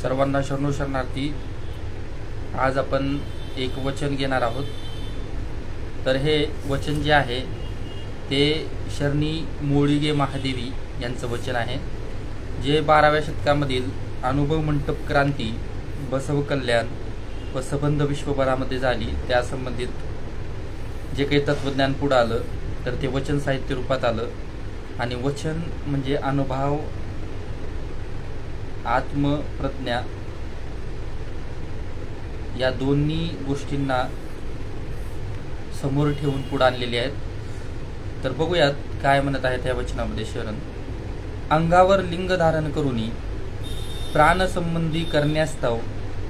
सर्वांना शरणू शरणार्थी। आज आपण एक वचन घेणार आहोत। तर हे वचन जे आहे ते शरणी मोळिगे महादेवी यांचं वचन आहे, जे 12व्या शतकामधील अनुभव मंटप क्रांती, बसव कल्याण व संबंध विश्वभरामध्ये झाली त्या संबंधित जे काही तत्वज्ञान पुढे आलं तर ते वचन साहित्य रूपात आलं। आणि वचन म्हणजे अनुभव, आत्मप्रज्ञा या दोन्ही गोष्टींना समोर ठेवून पुढे आणलेले आहेत। तर बघूयात काय म्हणत आहे त्या वचनामध्ये शरण। अंगावर लिंग धारण करूनी प्राण संबंधी करण्यास्तव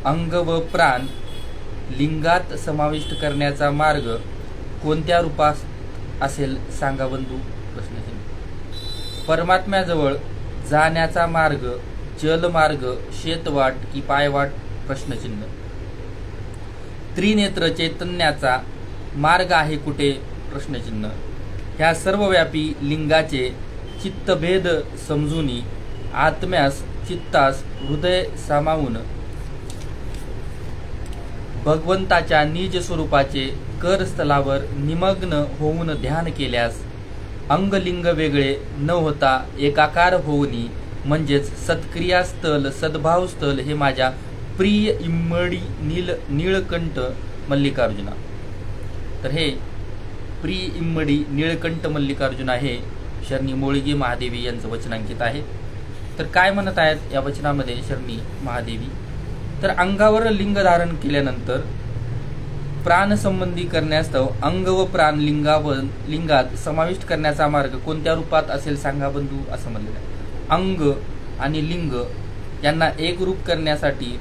अंग व प्राण लिंगात समाविष्ट करण्याचा मार्ग कोणत्या रूपात असेल सांगा बंधू? प्रश्नचिन्ह। परमात्म्याजवळ जाण्याचा मार्ग जलमार्ग, शेतवाट की पायवाट? प्रश्नचिन्ह। त्रिनेत्र चैतन्याचा मार्ग आहे कुठे? प्रश्नचिन्ह। ह्या सर्वव्यापी लिंगाचे चित्तभेद समजूनी आत्म्यास चित्तास हृदय सामावून भगवंताच्या निज स्वरूपाचे करस्थलावर निमग्न होऊन ध्यान केल्यास अंगलिंग वेगळे न होता एकाकार होऊनी म्हणजेच सत्क्रियास्थल सद्भावस्थल हे माझ्या प्रिय इम्मडी नीळकंठ मल्लिकार्जुना। तर हे प्रिय इम्मडी नीळकंठ मल्लिकार्जुना हे शरणी मोळिगे महादेवी यांचं वचनांकित आहे। तर काय म्हणत आहेत या वचनामध्ये शरणी महादेवी? तर अंगावर लिंग धारण केल्यानंतर प्राण संबंधी करण्यास्तव अंग व प्राण लिंगात समाविष्ट करण्याचा मार्ग कोणत्या रूपात असेल सांगा बंधू, असं म्हणलेलं आहे। अंग आणि लिंग यांना एक रूप करण्यासाठी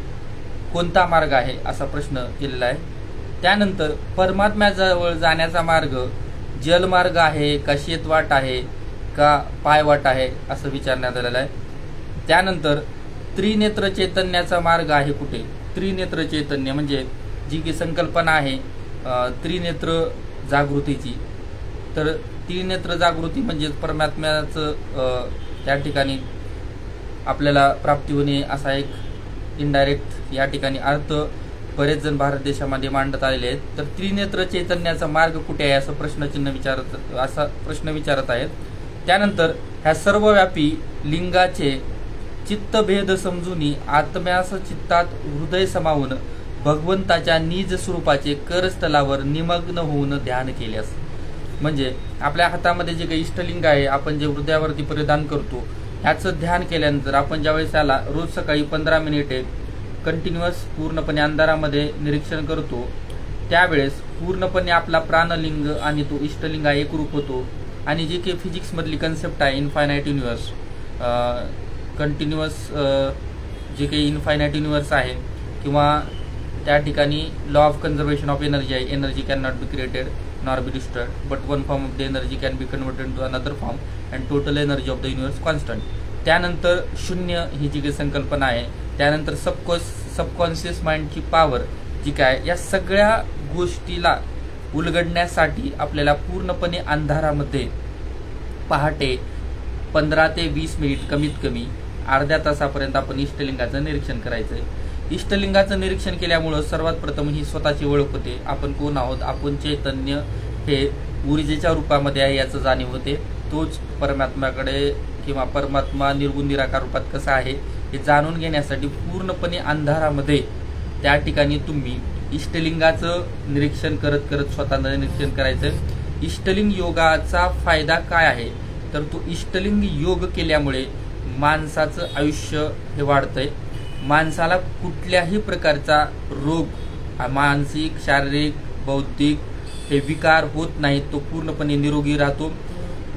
कोणता मार्ग आहे असा प्रश्न केलेला आहे। त्यानंतर परमात्म्याजवळ जाण्याचा मार्ग जलमार्ग आहे का शेतवाट आहे का पायवाट आहे असं विचारण्यात आलेलं आहे। त्यानंतर त्रिनेत्र चैतन्याचा मार्ग आहे कुठे? त्रिनेत्र चैतन्य म्हणजे जी की संकल्पना आहे त्रिनेत्र जागृतीची। तर त्रिनेत्र जागृती म्हणजे परमात्म्याचं त्या ठिकाणी आपल्याला प्राप्ती होणे असा एक इनडायरेक्ट या ठिकाणी अर्थ बरेच जण भारत देशामध्ये मांडत आलेले आहेत। तर त्रिनेत्र चैतन्याचा मार्ग कुठे आहे असं प्रश्न विचारत आहेत। त्यानंतर ह्या सर्वव्यापी लिंगाचे चित्तभेद समजूनी आत्म्यास चित्तात हृदय समावून भगवंताच्या निज स्वरूपाचे करस्थलावर निमग्न होऊन ध्यान केल्यास, म्हणजे आपल्या हातामध्ये जे काही इष्टलिंग आहे आपण जे हृदयावरती परिधान करतो ह्याचं ध्यान केल्यानंतर आपण ज्यावेळेस त्याला रोज सकाळी 15 मिनिटे कंटिन्युअस पूर्णपणे अंधारामध्ये निरीक्षण करतो त्यावेळेस पूर्णपणे आपला प्राणलिंग आणि तो इष्टलिंग एकरूप होतो। आणि जी काही फिजिक्स मधली कन्सेप्ट आहे इनफायनाइट युनिवर्स, कंटिन्युअस जे काही इनफायनाइट युनिवर्स आहे किंवा त्या ठिकाणी law of conservation of energy आहे, energy can not be created nor be destroyed but one form of the energy can be converted to another form and total energy of the universe constant. त्यानंतर शून्य ही जी काही संकल्पना आहे, त्यानंतर subconscious माइंडची power जी काय, या सगळ्या गोष्टीला उलगडण्यासाठी आपल्याला पूर्णपणे अंधारामध्ये पहाटे 15 ते 20 मिनिट कमीत कमी अर्ध्या तासापर्यंत आपण इष्टलिंगाचं निरीक्षण करायचं आहे। इष्टलिंगाचं निरीक्षण केल्यामुळं सर्वात प्रथम ही स्वतःची ओळख होते, आपण कोण आहोत, आपण चैतन्य हे ऊर्जेच्या रूपामध्ये आहे याचं जाणीव होते। तोच परमात्म्याकडे किंवा परमात्मा निर्गुण निराकार रूपात कसा आहे हे जाणून घेण्यासाठी पूर्णपणे अंधारामध्ये त्या ठिकाणी तुम्ही इष्टलिंगाचं निरीक्षण करत करत स्वतःचं निरीक्षण करायचं। इष्टलिंग योगाचा फायदा काय आहे? तर तो इष्टलिंग योग केल्यामुळे माणसाचं आयुष्य हे वाढतंय, माणसाला कुठल्याही प्रकारचा रोग मानसिक शारीरिक बौद्धिक हे विकार होत नाहीत, तो पूर्णपणे निरोगी राहतो,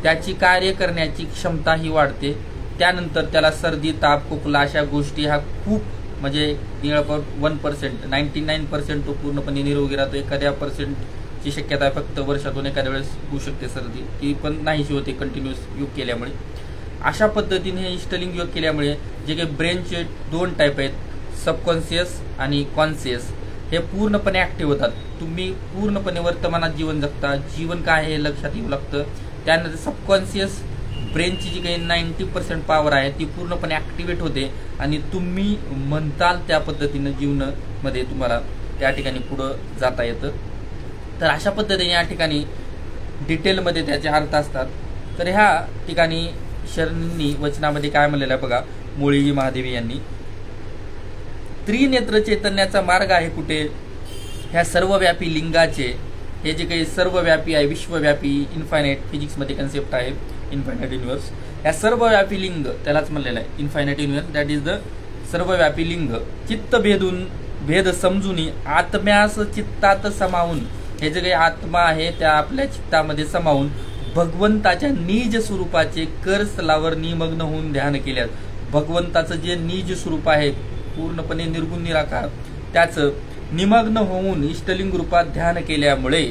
त्याची कार्य करण्याची क्षमता ही वाढते। त्यानंतर त्याला सर्दी ताप खोकला अशा गोष्टी ह्या खूप म्हणजे 1% 99% तो पूर्णपणे निरोगी राहतो। एखाद्या % ची शक्यता फक्त वर्षातून एखाद्या वेळेस होऊ शकते सर्दी, ती पण नाहीशी होते कंटिन्युअस योग केल्यामुळे। अशा पद्धतीने इष्टलिंग योग केल्यामुळे जे काही ब्रेनचे 2 टाईप आहेत, सबकॉन्शियस आणि कॉन्शियस, हे पूर्णपणे ऍक्टिव्ह होतात। तुम्ही पूर्णपणे वर्तमानात जीवन जगता, जीवन काय हे लक्षात येऊ लागतं। त्यानंतर सबकॉन्शियस ब्रेनची जी काही 90% पॉवर आहे ती पूर्णपणे ॲक्टिवेट होते आणि तुम्ही म्हणताल त्या पद्धतीनं जीवनामध्ये तुम्हाला त्या ठिकाणी पुढं जाता येतं. तर अशा पद्धतीने या ठिकाणी डिटेलमध्ये त्याचे अर्थ असतात. तर ह्या ठिकाणी शरणनी वचनामध्ये काय म्हणलेलं आहे बघा, मोळीजी महादेवी यांनी, त्रिनेत्र चैतन्याचा मार्ग आहे कुठे, ह्या सर्वव्यापी लिंगाचे, हे जे काही सर्वव्यापी आहे, विश्वव्यापी, इन्फायनाइट, फिजिक्समध्ये कन्सेप्ट आहे इन्फायनाइट युनिव्हर्स, ह्या सर्वव्यापी लिंग त्यालाच म्हणलेलं आहे infinite universe, that is the सर्वव्यापी लिंग. चित्त भेद समजून आत्म्यास चित्तात समावून, हे जे काही आत्मा आहे त्या आपल्या चित्तामध्ये समावून भगवंताच्या निज स्वरूपाचे कर स्थलावर निमग्न होऊन ध्यान केल्यास, भगवंताचं जे निज स्वरूप आहे पूर्णपणे निर्गुण निराकार, त्याचं निमग्न होऊन इष्टलिंग रूपात ध्यान केल्यामुळे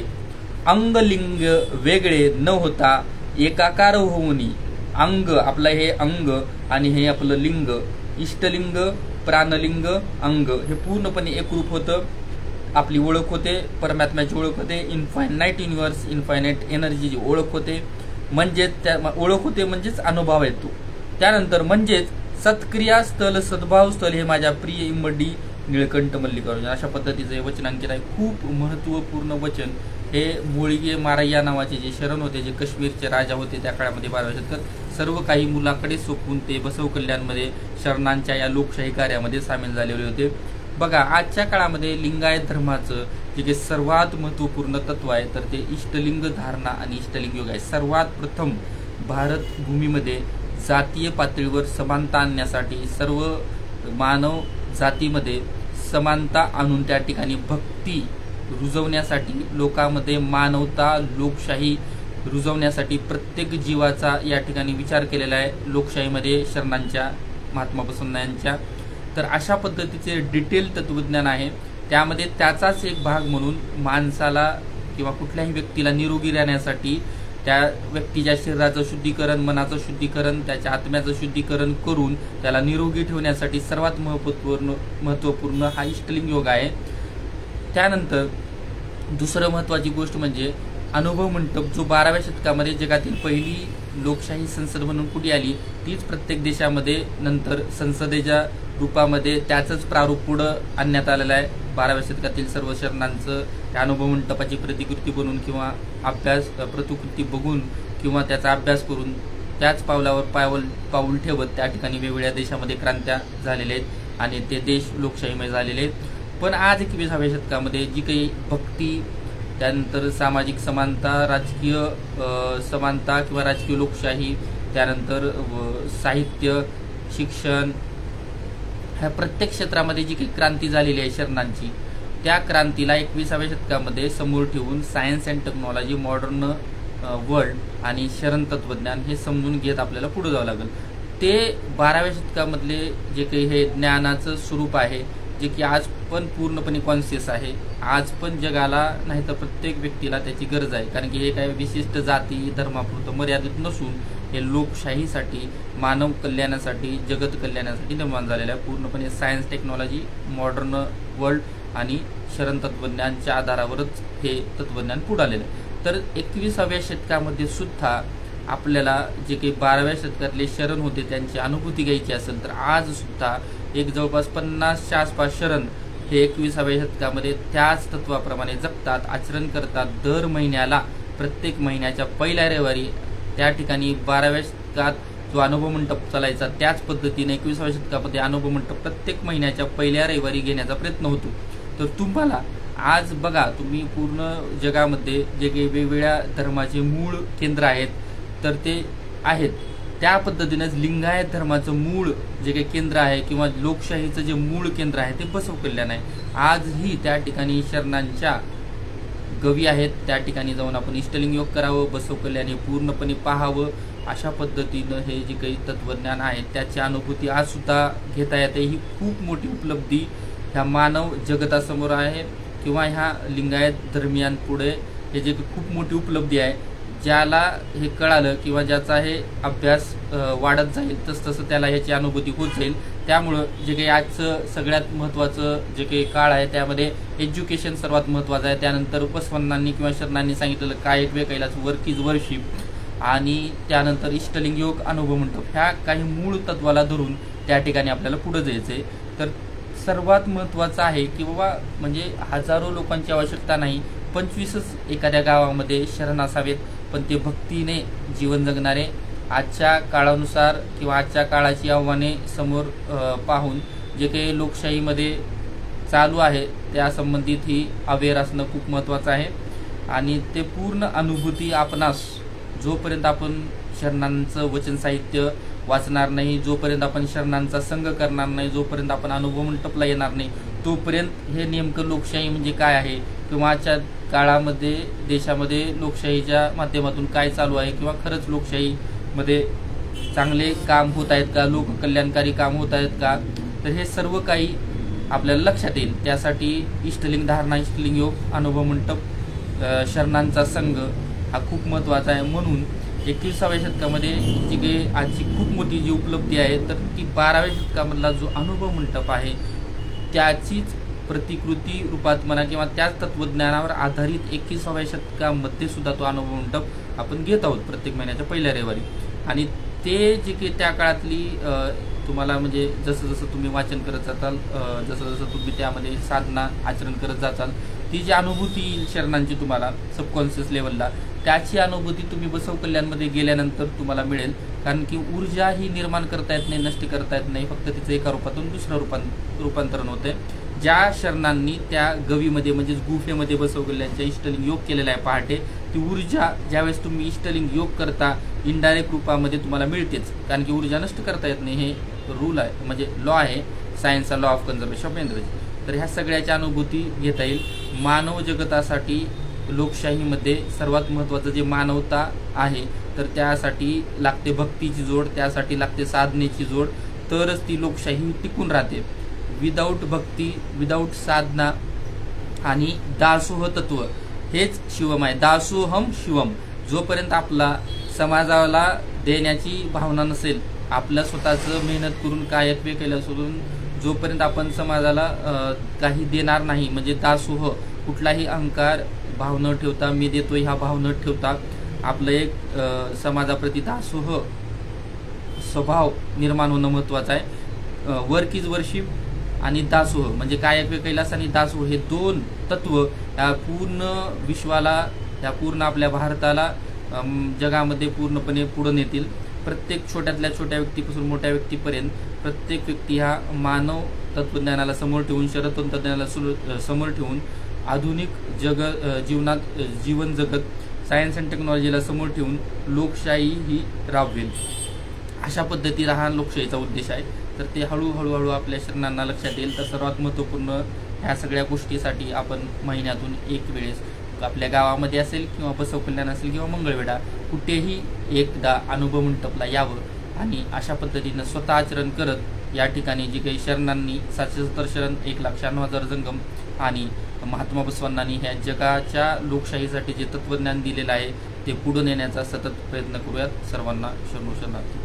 अंगलिंग वेगळे न होता एकाकार होऊन, अंग आपलं हे अंग आणि हे आपलं लिंग, इष्टलिंग, प्राणलिंग, अंग हे पूर्णपणे एकरूप होतं. आपली ओळख होते, परमात्म्याची ओळख होते, इन्फायनाइट युनिव्हर्स, इन्फायनाइट एनर्जीची ओळख होते, म्हणजेच त्या ओळख होते म्हणजेच अनुभव येतो. त्यानंतर म्हणजेच सत्क्रिया स्थल सद्भाव स्थल हे माझ्या प्रिय इम्मडी निळकंठ मल्लिकार्जुन, अशा पद्धतीचं हे वचनांकित आहे. खूप महत्त्वपूर्ण वचन हे मोळीगे मारय्या नावाचे जे शरण होते, जे काश्मीरचे राजा होते त्या काळामध्ये 12व्या शतकात, सर्व काही मुलाकडे सोपवून ते बसव कल्याणमध्ये शरणांच्या या लोकशाही कार्यामध्ये सामील झालेले होते. बघा, आजच्या काळामध्ये लिंगायत धर्माचं जे काही सर्वात महत्त्वपूर्ण तत्व आहे तर ते इष्टलिंग धारणा आणि इष्टलिंग योग आहे. सर्वात प्रथम भारत भूमीमध्ये जातीय पातळीवर समानता आणण्यासाठी, सर्व मानव जातीमध्ये समानता आणून त्या ठिकाणी भक्ती रुजवण्यासाठी, लोकांमध्ये मानवता, लोकशाही रुजवण्यासाठी प्रत्येक जीवाचा या ठिकाणी विचार केलेला आहे लोकशाहीमध्ये शरणांच्या, महात्मा बसवण्यांच्या. तर अशा पद्धतीचे डिटेल तत्वज्ञान आहे. त्यामध्ये त्याचाच एक भाग म्हणून माणसाला किंवा कुठल्याही व्यक्तीला निरोगी राहण्यासाठी त्या व्यक्तीच्या शरीराचं शुद्धीकरण, मनाचं शुद्धीकरण, त्याच्या आत्म्याचं शुद्धीकरण करून त्याला निरोगी ठेवण्यासाठी सर्वात महत्त्वपूर्ण हा इष्टलिंग योग आहे. त्यानंतर दुसरं महत्त्वाची गोष्ट म्हणजे अनुभव मंडप, जो 12व्या शतकामध्ये जगातील पहिली लोकशाही संसद म्हणून कुठे आली, तीच प्रत्येक देशामध्ये नंतर संसदेच्या रूपामध्ये त्याचंच प्रारूप पुढं आणण्यात आलेलं आहे. 12व्या शतकातील सर्व शरणांचं त्या अनुभव मंडपाची प्रतिकृती बनवून किंवा प्रतिकृती बघून किंवा त्याचा अभ्यास करून त्याच पावलावर पाऊल ठेवत त्या ठिकाणी वेगवेगळ्या देशामध्ये क्रांत्या झालेल्या आहेत आणि ते देश लोकशाहीमय झालेले आहेत. पण आज 21व्या शतकामध्ये जी काही भक्ती, त्यानंतर सामाजिक समानता, राजकीय समानता किंवा राजकीय लोकशाही, त्यानंतर साहित्य, शिक्षण, ह्या प्रत्येक क्षेत्रामध्ये जी काही क्रांती झालेली आहे शरणांची, त्या क्रांतीला 21व्या शतकामध्ये समोर ठेवून science and technology, modern world आणि शरण तत्वज्ञान हे समजून घेत आपल्याला पुढे जावं लागेल. ते 12व्या शतकामधले जे काही हे ज्ञानाचं स्वरूप आहे, जे की आज पण पूर्णपणे कॉन्शियस आहे, आज पण जगाला नाही तर प्रत्येक व्यक्तीला त्याची गरज आहे. कारण की हे काही विशिष्ट जाती धर्मापुरतं मर्यादित नसून हे लोकशाहीसाठी, मानव कल्याणासाठी, जगत कल्याणासाठी निर्माण झालेलं आहे. पूर्णपणे सायन्स, टेक्नॉलॉजी, मॉडर्न वर्ल्ड आणि शरण तत्वज्ञानच्या आधारावरच हे तत्वज्ञान पुढे आलेलं आहे. तर 21व्या शतकामध्ये सुद्धा आपल्याला जे काही 12व्या शतकातले शरण होते त्यांची अनुभूती घ्यायची असेल तर आज सुद्धा एक जवळपास 50च्या आसपास शरण हे 21व्या शतकामध्ये त्याच तत्वाप्रमाणे जगतात, आचरण करतात. दर महिन्याला, प्रत्येक महिन्याच्या पहिल्या रविवारी त्या ठिकाणी 12व्या शतकात जो अनुभव मंडप चालायचा त्याच पद्धतीने 21व्या शतकामध्ये अनुभव मंडप प्रत्येक महिन्याच्या पहिल्या रविवारी घेण्याचा प्रयत्न होतो. तर तुम्हाला आज बघा, तुम्ही पूर्ण जगामध्ये जे काही वेगवेगळ्या धर्माचे मूळ केंद्र आहेत तर ते आहेत, त्या पद्धतीनेच लिंगायत धर्माचं मूळ जे काही केंद्र आहे किंवा लोकशाहीचं जे मूळ केंद्र आहे ते बसव कल्याण आहे. आजही त्या ठिकाणी शरणांच्या गवी आहेत, त्या ठिकाणी जाऊन आपण इष्टलिंग योग करावं, बसव कल्याण हे पूर्णपणे पाहावं. अशा पद्धतीनं हे जे काही तत्वज्ञान आहे त्याची अनुभूती आज सुद्धा घेता येते. ही खूप मोठी उपलब्धी ह्या मानव जगतासमोर आहे किंवा ह्या लिंगायत धर्मियांपुढे हे जे खूप मोठी उपलब्धी आहे. ज्याला हे कळालं किंवा ज्याचा हे अभ्यास वाढत जाईल तसतसं त्याला ह्याची अनुभूती होत जाईल. त्यामुळं जे काही आजचं सगळ्यात महत्त्वाचं जे काही काळ आहे त्यामध्ये एज्युकेशन सर्वात महत्त्वाचं आहे. त्यानंतर बसवण्णांनी किंवा शरणांनी सांगितलेलं काय एक वेळ कैलास वर्क इज वर्शिप, आणि त्यानंतर इष्टलिंग योग अनुभव मंडप, ह्या काही मूळ तत्वाला धरून त्या ठिकाणी आपल्याला पुढे जायचंय. तर सर्वात महत्त्वाचं आहे की बाबा म्हणजे हजारो लोकांची आवश्यकता नाही, 25च एखाद्या गावामध्ये शरण असावेत, पण ते भक्तीने जीवन जगणारे, आजच्या काळानुसार किंवा आजच्या काळाची आव्हाने समोर पाहून जे काही लोकशाहीमध्ये चालू आहे त्या संबंधित ही अवेअर असणं खूप महत्त्वाचं आहे. आणि ते पूर्ण अनुभूती आपणास जोपर्यंत आपण शरणांचं वचन साहित्य वाचणार नाही, जोपर्यंत आपण शरणांचा संघ करणार नाही, जोपर्यंत आपण अनुभव मंडपला येणार नाही, तोपर्यंत हे नेमकं लोकशाही म्हणजे काय आहे किंवा आजच्या काळामध्ये देशामध्ये लोकशाहीच्या माध्यमातून काय चालू आहे किंवा खरंच लोकशाहीमध्ये चांगले काम होत आहेत का, लोककल्याणकारी काम होत आहेत का, तर हे सर्व काही आपल्याला लक्षात येईल. त्यासाठी इष्टलिंग धारणा, इष्टलिंग योग, अनुभव मंडप, शरणांचा संघ हा खूप महत्त्वाचा आहे. म्हणून 21व्या शतकामध्ये जी काही आजची खूप मोठी जी उपलब्धी आहे तर ती 12व्या शतकामधला जो अनुभव मंडप आहे त्याचीच प्रतिकृती रूपात म्हणा किंवा त्याच तत्वज्ञानावर आधारित 21व्या शतकामध्ये सुद्धा तो अनुभव मंडप आपण घेत आहोत प्रत्येक महिन्याच्या पहिल्या रविवारी. आणि ते जे काही त्या काळातली तुम्हाला म्हणजे जसं जसं तुम्ही वाचन करत जाताल, जसं जसं तुम्ही त्यामध्ये साधना आचरण करत जाताल, ती जी अनुभूती येईल शरणांची तुम्हाला सबकॉन्शियस लेवलला, त्याची अनुभूती तुम्ही बसव कल्याणमध्ये गेल्यानंतर तुम्हाला मिळेल. कारण की ऊर्जा ही निर्माण करता येत नाही, नष्ट करता येत नाही, फक्त तिचं एका रूपातून दुसऱ्या रूपांतरण होते. ज्या शरणांनी त्या गवीमध्ये म्हणजेच गुफेमध्ये बसव कल्याणच्या इष्टलिंग योग केलेला आहे पहाटे, ती ऊर्जा ज्यावेळेस तुम्ही इष्टलिंग योग करता इनडायरेक्ट रूपामध्ये तुम्हाला मिळतेच. कारण की ऊर्जा नष्ट करता येत नाही, हे रूल आहे, म्हणजे लॉ आहे, सायन्सचा law of conservation of energy. तर ह्या सगळ्याची अनुभूती घेता येईल. मानव जगतासाठी लोकशाहीमध्ये सर्वात महत्त्वाचं जे मानवता आहे तर त्यासाठी लागते भक्तीची जोड, त्यासाठी लागते साधनेची जोड, तरच ती लोकशाही टिकून राहते. विदाऊट भक्ती, विदाऊट साधना आणि दासोह तत्व हेच शिवम आहे. दासोहम शिवम. जोपर्यंत आपला समाजाला देण्याची भावना नसेल, आपल्या स्वतःचं मेहनत करून कायकवे केलं सोडून जोपर्यंत आपण समाजाला काही देणार नाही, म्हणजे दासोह, कुठलाही अहंकार भाव न ठेवता, मी देतोय ह्या भाव न ठेवता, आपलं एक समाजाप्रती दासोह स्वभाव निर्माण होणं महत्त्वाचं आहे. वर्क इज वर्शिप आणि दासोह म्हणजे कायकवे कैलास आणि दासोह हे दोन तत्व या पूर्ण विश्वाला, या पूर्ण आपल्या भारताला जगामध्ये पूर्णपणे पुढे नेतील. प्रत्येक छोट्यातल्या छोट्या व्यक्तीपासून मोठ्या व्यक्तीपर्यंत प्रत्येक व्यक्ती हा मानव तत्वज्ञानाला समोर ठेवून, शरद तंत्रज्ञानाला समोर ठेवून आधुनिक जीवनात जीवन जगत सायन्स अँड टेक्नॉलॉजीला समोर ठेवून लोकशाही ही राबवेल. अशा पद्धतीचा हा लोकशाहीचा उद्देश आहे. तर ते हळूहळू आपल्या शरणांना लक्षात येईल. तर सर्वात महत्त्वपूर्ण ह्या सगळ्या गोष्टीसाठी आपण महिन्यातून एक वेळेस आपल्या गावामध्ये असेल किंवा बसव कल्याण असेल किंवा मंगळवेढा कुठेही एकदा अनुभव मंडपला यावं आणि अशा पद्धतीनं स्वतः आचरण करत या ठिकाणी जी काही शरणांनी 770 शरण, 1,96,000 जंगम आणि महात्मा बसवांनी ह्या जगाच्या लोकशाहीसाठी जे तत्वज्ञान दिलेलं आहे ते पुढे नेण्याचा सतत प्रयत्न करूयात. सर्वांना शरणोशरणार्थी.